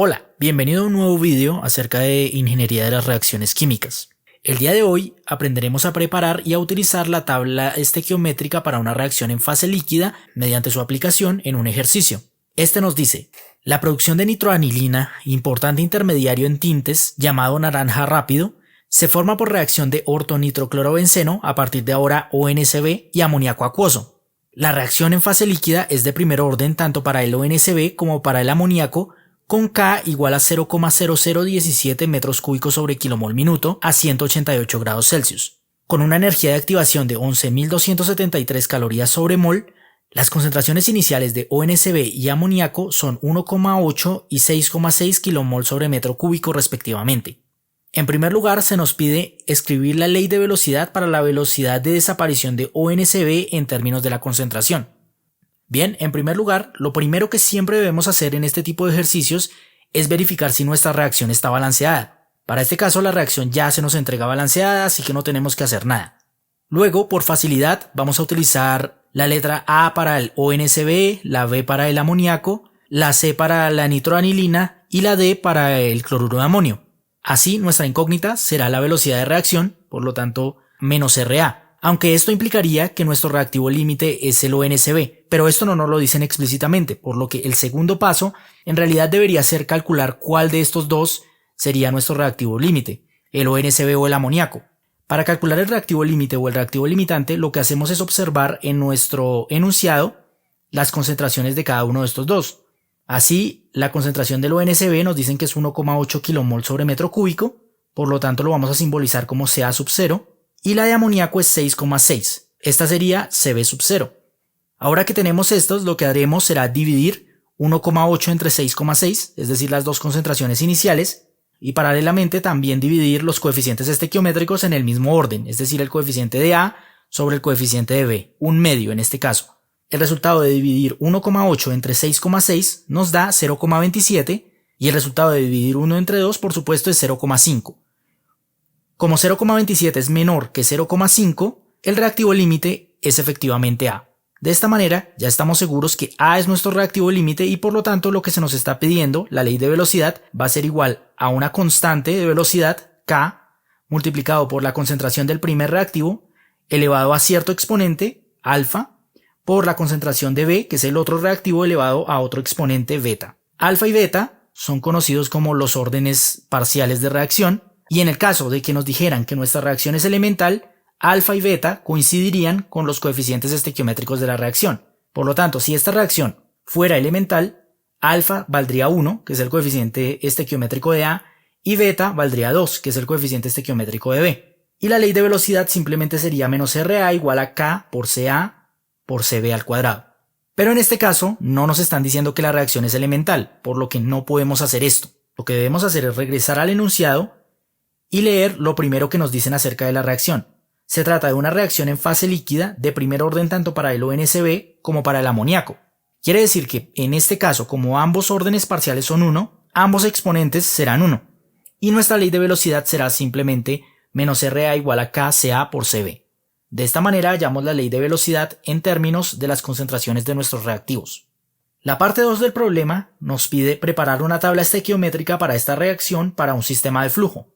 Hola, bienvenido a un nuevo video acerca de ingeniería de las reacciones químicas. El día de hoy aprenderemos a preparar y a utilizar la tabla estequiométrica para una reacción en fase líquida mediante su aplicación en un ejercicio. Este nos dice: la producción de nitroanilina, importante intermediario en tintes llamado naranja rápido, se forma por reacción de ortonitroclorobenceno, a partir de ahora ONCB, y amoníaco acuoso. La reacción en fase líquida es de primer orden tanto para el ONCB como para el amoníaco, con K igual a 0,0017 metros cúbicos sobre kilomol minuto a 188 grados Celsius. Con una energía de activación de 11.273 calorías sobre mol, las concentraciones iniciales de ONCB y amoníaco son 1,8 y 6,6 kilomol sobre metro cúbico respectivamente. En primer lugar, se nos pide escribir la ley de velocidad para la velocidad de desaparición de ONCB en términos de la concentración. Bien, en primer lugar, lo primero que siempre debemos hacer en este tipo de ejercicios es verificar si nuestra reacción está balanceada. Para este caso, la reacción ya se nos entrega balanceada, así que no tenemos que hacer nada. Luego, por facilidad, vamos a utilizar la letra A para el ONCB, la B para el amoníaco, la C para la nitroanilina y la D para el cloruro de amonio. Así, nuestra incógnita será la velocidad de reacción, por lo tanto, menos RA. Aunque esto implicaría que nuestro reactivo límite es el ONCB, pero esto no nos lo dicen explícitamente, por lo que el segundo paso en realidad debería ser calcular cuál de estos dos sería nuestro reactivo límite, el ONCB o el amoníaco. Para calcular el reactivo límite o el reactivo limitante, lo que hacemos es observar en nuestro enunciado las concentraciones de cada uno de estos dos. Así, la concentración del ONCB nos dicen que es 1,8 kilomol sobre metro cúbico, por lo tanto lo vamos a simbolizar como Ca sub 0, y la de amoníaco es 6,6. Esta sería Cb sub 0. Ahora que tenemos estos, lo que haremos será dividir 1,8 entre 6,6, es decir, las dos concentraciones iniciales, y paralelamente también dividir los coeficientes estequiométricos en el mismo orden, es decir, el coeficiente de A sobre el coeficiente de B, un medio en este caso. El resultado de dividir 1,8 entre 6,6 nos da 0,27 y el resultado de dividir 1 entre 2, por supuesto, es 0,5. Como 0,27 es menor que 0,5, el reactivo límite es efectivamente A. De esta manera, ya estamos seguros que A es nuestro reactivo límite y por lo tanto lo que se nos está pidiendo, la ley de velocidad, va a ser igual a una constante de velocidad, K, multiplicado por la concentración del primer reactivo, elevado a cierto exponente, alfa, por la concentración de B, que es el otro reactivo, elevado a otro exponente, beta. Alfa y beta son conocidos como los órdenes parciales de reacción, y en el caso de que nos dijeran que nuestra reacción es elemental, alfa y beta coincidirían con los coeficientes estequiométricos de la reacción. Por lo tanto, si esta reacción fuera elemental, alfa valdría 1, que es el coeficiente estequiométrico de A, y beta valdría 2, que es el coeficiente estequiométrico de B. Y la ley de velocidad simplemente sería menos RA igual a K por CA por CB al cuadrado. Pero en este caso no nos están diciendo que la reacción es elemental, por lo que no podemos hacer esto. Lo que debemos hacer es regresar al enunciado y leer lo primero que nos dicen acerca de la reacción. Se trata de una reacción en fase líquida de primer orden tanto para el ONCB como para el amoníaco. Quiere decir que en este caso, como ambos órdenes parciales son 1, ambos exponentes serán 1. Y nuestra ley de velocidad será simplemente menos RA igual a KCA por CB. De esta manera hallamos la ley de velocidad en términos de las concentraciones de nuestros reactivos. La parte 2 del problema nos pide preparar una tabla estequiométrica para esta reacción para un sistema de flujo.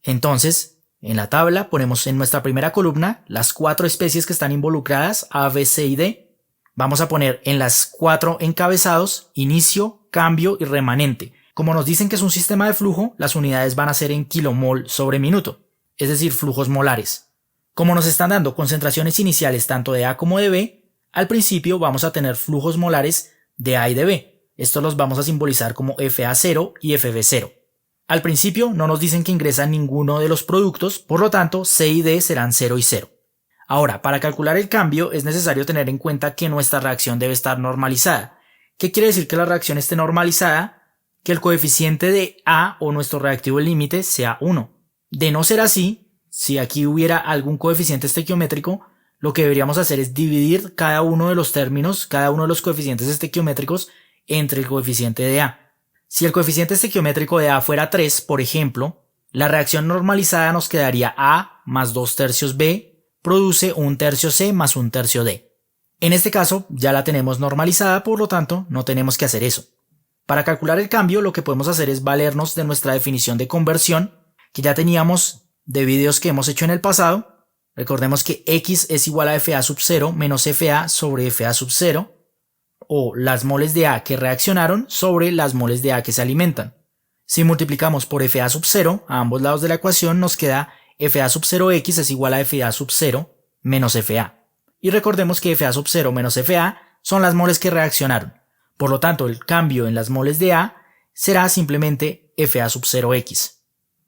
Entonces, en la tabla ponemos en nuestra primera columna las 4 especies que están involucradas, A, B, C y D. Vamos a poner en las 4 encabezados inicio, cambio y remanente. Como nos dicen que es un sistema de flujo, las unidades van a ser en kilomol sobre minuto, es decir, flujos molares. Como nos están dando concentraciones iniciales tanto de A como de B, al principio vamos a tener flujos molares de A y de B. Estos los vamos a simbolizar como FA0 y FB0. Al principio no nos dicen que ingresa ninguno de los productos, por lo tanto C y D serán 0 y 0. Ahora, para calcular el cambio es necesario tener en cuenta que nuestra reacción debe estar normalizada. ¿Qué quiere decir que la reacción esté normalizada? Que el coeficiente de A o nuestro reactivo límite sea 1. De no ser así, si aquí hubiera algún coeficiente estequiométrico, lo que deberíamos hacer es dividir cada uno de los términos, cada uno de los coeficientes estequiométricos entre el coeficiente de A. Si el coeficiente estequiométrico de A fuera 3, por ejemplo, la reacción normalizada nos quedaría A más 2/3 B produce 1/3 C más 1/3 D. En este caso ya la tenemos normalizada, por lo tanto no tenemos que hacer eso. Para calcular el cambio, lo que podemos hacer es valernos de nuestra definición de conversión, que ya teníamos de videos que hemos hecho en el pasado. Recordemos que X es igual a Fa sub 0 menos Fa sobre Fa sub 0, o las moles de A que reaccionaron sobre las moles de A que se alimentan. Si multiplicamos por Fa sub 0 a ambos lados de la ecuación, nos queda Fa sub 0x es igual a Fa sub 0 menos Fa. Y recordemos que Fa sub 0 menos Fa son las moles que reaccionaron. Por lo tanto, el cambio en las moles de A será simplemente Fa sub 0x.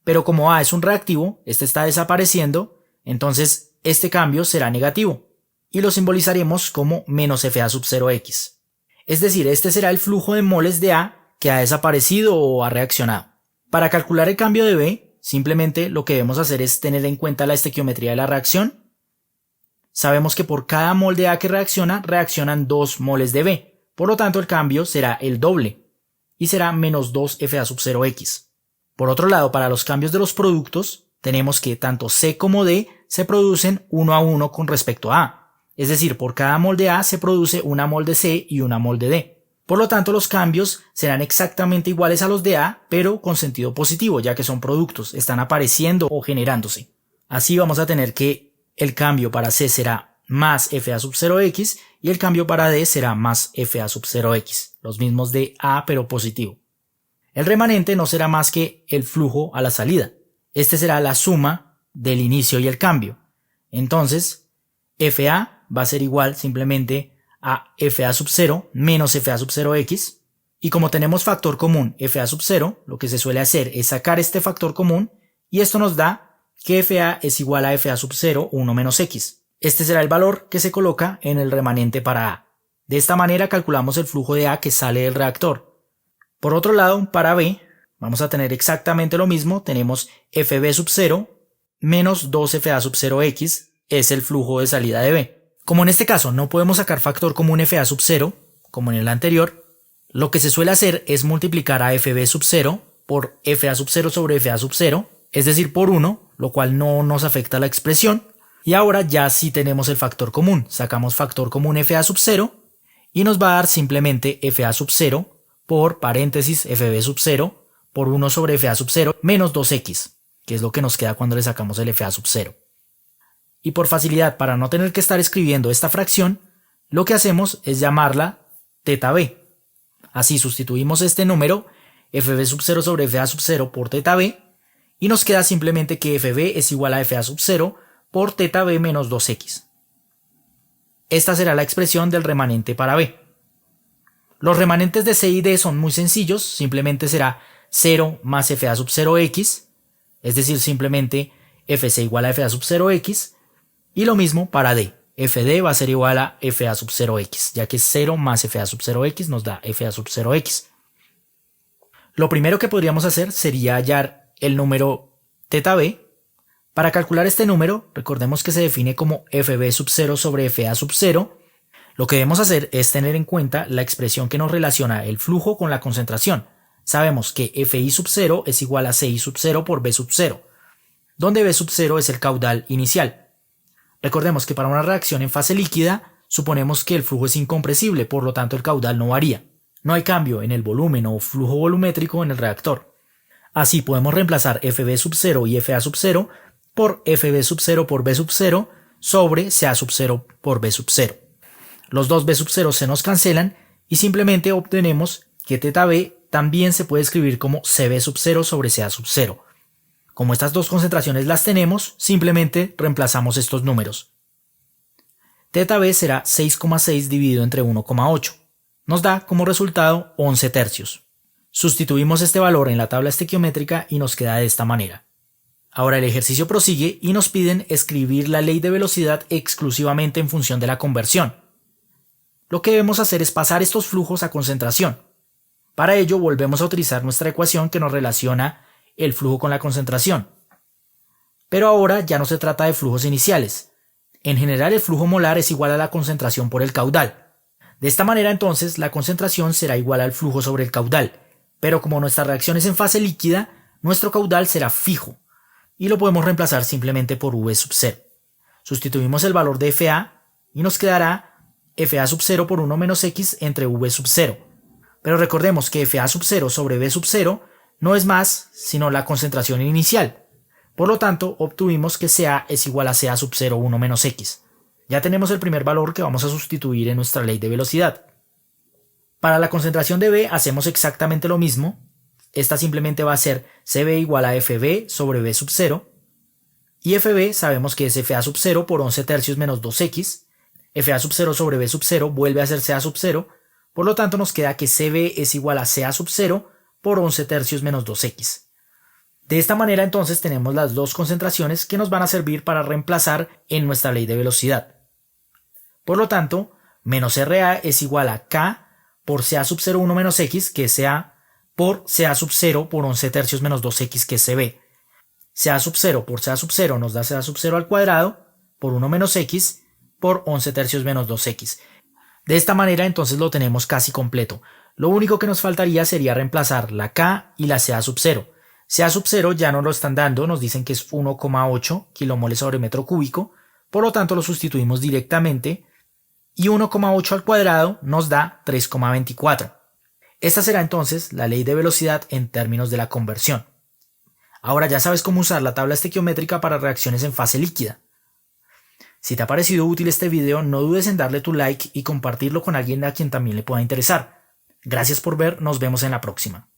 Pero como A es un reactivo, este está desapareciendo, entonces este cambio será negativo y lo simbolizaremos como menos Fa sub 0x. Es decir, este será el flujo de moles de A que ha desaparecido o ha reaccionado. Para calcular el cambio de B, simplemente lo que debemos hacer es tener en cuenta la estequiometría de la reacción. Sabemos que por cada mol de A que reacciona, reaccionan 2 moles de B. Por lo tanto, el cambio será el doble y será menos 2 Fa sub 0x. Por otro lado, para los cambios de los productos, tenemos que tanto C como D se producen uno a uno con respecto a A. Es decir, por cada mol de A se produce una mol de C y una mol de D. Por lo tanto, los cambios serán exactamente iguales a los de A, pero con sentido positivo, ya que son productos, están apareciendo o generándose. Así vamos a tener que el cambio para C será más Fa sub 0x y el cambio para D será más Fa sub 0x, los mismos de A pero positivo. El remanente no será más que el flujo a la salida. Este será la suma del inicio y el cambio. Entonces, Fa va a ser igual simplemente a Fa sub 0 menos Fa sub 0x, y como tenemos factor común Fa sub 0, lo que se suele hacer es sacar este factor común y esto nos da que Fa es igual a Fa sub 0 1 menos x. Este será el valor que se coloca en el remanente para A. De esta manera calculamos el flujo de A que sale del reactor. Por otro lado, para B vamos a tener exactamente lo mismo, tenemos Fb sub 0 menos 2 Fa sub 0x es el flujo de salida de B. Como en este caso no podemos sacar factor común Fa sub 0, como en el anterior, lo que se suele hacer es multiplicar a Fb sub 0 por Fa sub 0 sobre Fa sub 0, es decir, por 1, lo cual no nos afecta la expresión. Y ahora ya sí tenemos el factor común. Sacamos factor común Fa sub 0 y nos va a dar simplemente Fa sub 0 por paréntesis Fb sub 0 por 1 sobre Fa sub 0 menos 2x, que es lo que nos queda cuando le sacamos el Fa sub 0. Y por facilidad, para no tener que estar escribiendo esta fracción, lo que hacemos es llamarla teta b. Así sustituimos este número, Fb sub 0 sobre Fa sub 0 por teta b, y nos queda simplemente que Fb es igual a Fa sub 0 por teta b menos 2x. Esta será la expresión del remanente para B. Los remanentes de C y D son muy sencillos, simplemente será 0 más Fa sub 0x, es decir, simplemente Fc igual a Fa sub 0x, y lo mismo para D. Fd va a ser igual a Fa sub 0x, ya que 0 más Fa sub 0x nos da Fa sub 0x. Lo primero que podríamos hacer sería hallar el número teta b. Para calcular este número, recordemos que se define como Fb sub 0 sobre Fa sub 0. Lo que debemos hacer es tener en cuenta la expresión que nos relaciona el flujo con la concentración. Sabemos que Fi sub 0 es igual a Ci sub 0 por B sub 0, donde B sub 0 es el caudal inicial. Recordemos que para una reacción en fase líquida, suponemos que el flujo es incompresible, por lo tanto el caudal no varía. No hay cambio en el volumen o flujo volumétrico en el reactor. Así podemos reemplazar Fb sub 0 y Fa sub 0 por Fb sub 0 por B sub 0 sobre Ca sub 0 por B sub 0. Los dos B sub 0 se nos cancelan y simplemente obtenemos que teta b también se puede escribir como Cb sub 0 sobre Ca sub 0. Como estas dos concentraciones las tenemos, simplemente reemplazamos estos números. Teta b será 6,6 dividido entre 1,8. Nos da como resultado 11 tercios. Sustituimos este valor en la tabla estequiométrica y nos queda de esta manera. Ahora el ejercicio prosigue y nos piden escribir la ley de velocidad exclusivamente en función de la conversión. Lo que debemos hacer es pasar estos flujos a concentración. Para ello volvemos a utilizar nuestra ecuación que nos relaciona el flujo con la concentración. Pero ahora ya no se trata de flujos iniciales. En general el flujo molar es igual a la concentración por el caudal. De esta manera entonces la concentración será igual al flujo sobre el caudal, pero como nuestra reacción es en fase líquida, nuestro caudal será fijo y lo podemos reemplazar simplemente por V sub 0. Sustituimos el valor de Fa y nos quedará Fa sub 0 por 1 menos x entre V sub 0. Pero recordemos que FA sub 0 sobre B sub 0 no es más sino la concentración inicial. Por lo tanto, obtuvimos que CA es igual a CA sub 0 1 menos X. Ya tenemos el primer valor que vamos a sustituir en nuestra ley de velocidad. Para la concentración de B hacemos exactamente lo mismo. Esta simplemente va a ser CB igual a FB sobre B sub 0. Y FB sabemos que es FA sub 0 por 11 tercios menos 2X. FA sub 0 sobre B sub 0 vuelve a ser CA sub 0. Por lo tanto nos queda que CB es igual a CA sub 0 por 11 tercios menos 2X. De esta manera entonces tenemos las dos concentraciones que nos van a servir para reemplazar en nuestra ley de velocidad. Por lo tanto, menos RA es igual a K por CA sub 0 1 menos X, que es CA, por CA sub 0 por 11 tercios menos 2X, que es CB. CA sub 0 por CA sub 0 nos da CA sub 0 al cuadrado por 1 menos X por 11 tercios menos 2X. De esta manera entonces lo tenemos casi completo. Lo único que nos faltaría sería reemplazar la K y la CA sub 0. CA sub 0 ya nos lo están dando, nos dicen que es 1,8 kilomoles sobre metro cúbico, por lo tanto lo sustituimos directamente y 1,8 al cuadrado nos da 3,24. Esta será entonces la ley de velocidad en términos de la conversión. Ahora ya sabes cómo usar la tabla estequiométrica para reacciones en fase líquida. Si te ha parecido útil este video, no dudes en darle tu like y compartirlo con alguien a quien también le pueda interesar. Gracias por ver, nos vemos en la próxima.